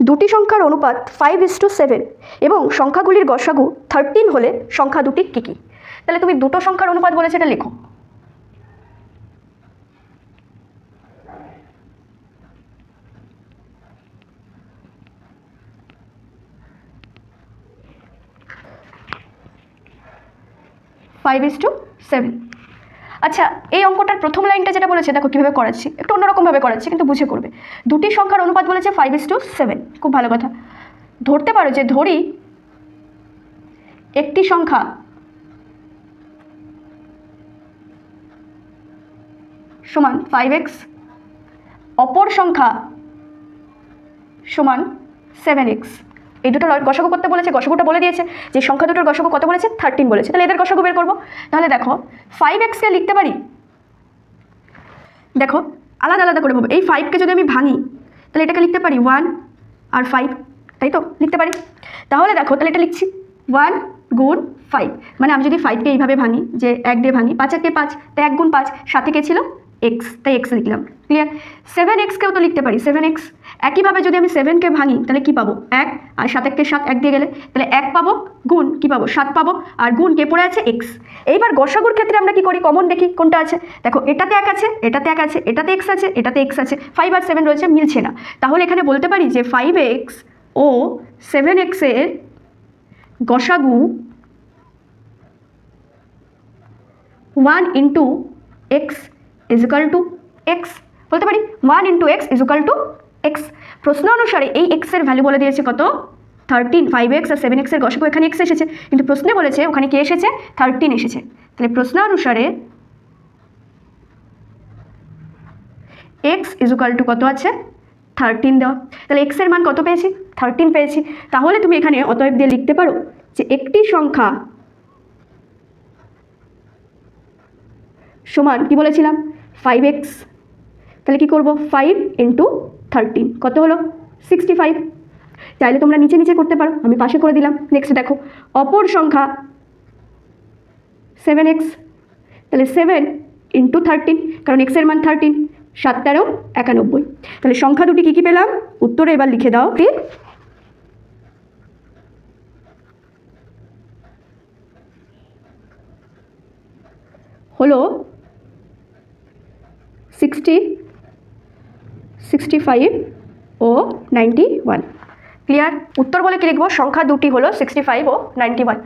দুটি সংখ্যার অনুপাত 5:7 এবং সংখ্যাগুলির গসাগু 13 হলে সংখ্যা দুটি কী কী? তাহলে তুমি দুটো সংখ্যার অনুপাত বলেছে, এটা লেখো। Five is to seven. আচ্ছা, এই অঙ্কটার প্রথম লাইনটা যেটা বলেছে দেখো কীভাবে করাচ্ছি, একটু অন্যরকমভাবে করাচ্ছি কিন্তু বুঝে করবে। দুটি সংখ্যার অনুপাত বলেছে 5:7, খুব ভালো কথা। ধরতে পারো যে ধরি একটি সংখ্যা সমান 5x, অপর সংখ্যা সমান 7x। এই দুটো গসাগু করতে বলেছে, গসাগুটা বলে দিয়েছে যে সংখ্যা দুটোর গসাগু কত বলেছে, 13 বলেছে। তাহলে এদের গসাগু বের করবো। তাহলে দেখো 5xকে লিখতে পারি, দেখো আলাদা আলাদা করে ভাবো। এই 5কে যদি আমি ভাঙি তাহলে এটাকে লিখতে পারি 1 আর 5, তাই তো লিখতে পারি। তাহলে দেখো তাহলে এটা লিখছি 1 গুণ 5, মানে আমি যদি 5কে এইভাবে ভাঙি যে 1 দিয়ে ভাঙি, 5 কে 5, তাই 1 গুণ 5, সাথে কে ছিল x, তাই x লিখলাম। ক্লিয়ার? 7xকেও তো লিখতে পারি 7x। একইভাবে যদি আমি 7কে ভাঙি তাহলে কি পাবো, 1, আর 7কে 7 1 দিয়ে গেলে তাহলে 1 পাবো, গুণ কি পাবো 7 পাবো, আর গুণ কে পড়ে আছে x। এইবার গসাগুর ক্ষেত্রে আমরা কি করি, কমন দেখি কোনটা আছে। দেখো এটাতে 1 আছে, এটাতে 1 আছে, এটাতে x আছে, এটাতে x আছে, 5 আর 7 রয়েছে, মিলছে না। তাহলে এখানে বলতে পারি যে 5x ও 7x এর গসাগু 1 into x is equal to x। বলতে পারি 1 into x is equal to x। প্রশ্ন অনুসারে এই x এর ভ্যালু বলে দিয়েছে কত, 13। 5x আর 7x এর গসাগু এখানে x এসেছে, কিন্তু প্রশ্নে বলেছে ওখানে কি এসেছে, 13 এসেছে। তাহলে প্রশ্ন অনুসারে x ইজ ইকাল টু কত আছে, 13 দেওয়া। তাহলে x এর মান কত পেয়েছি, 13 পেয়েছি। তাহলে তুমি এখানে অতএব দিয়ে লিখতে পারো যে একটি সংখ্যা সমান কি বলেছিলাম 5x, তাহলে কি করব 5 ইন্টু 13 কত হলো 65। চাইলে তোমরা নিচে নিচে করতে পারো, আমি পাশে করে দিলাম। নেক্সট দেখো অপর সংখ্যা 7x, তাহলে 7 ইন্টু 13, কারণ x এর মান 13, 7 13 91। তাহলে সংখ্যা দুটি কী কী পেলাম, উত্তরে এবার লিখে দাও। হলো 60, 65 ও 91। ক্লিয়ার? উত্তর বলে কি লিখবো, সংখ্যা দুটি হলো 65 ও 91।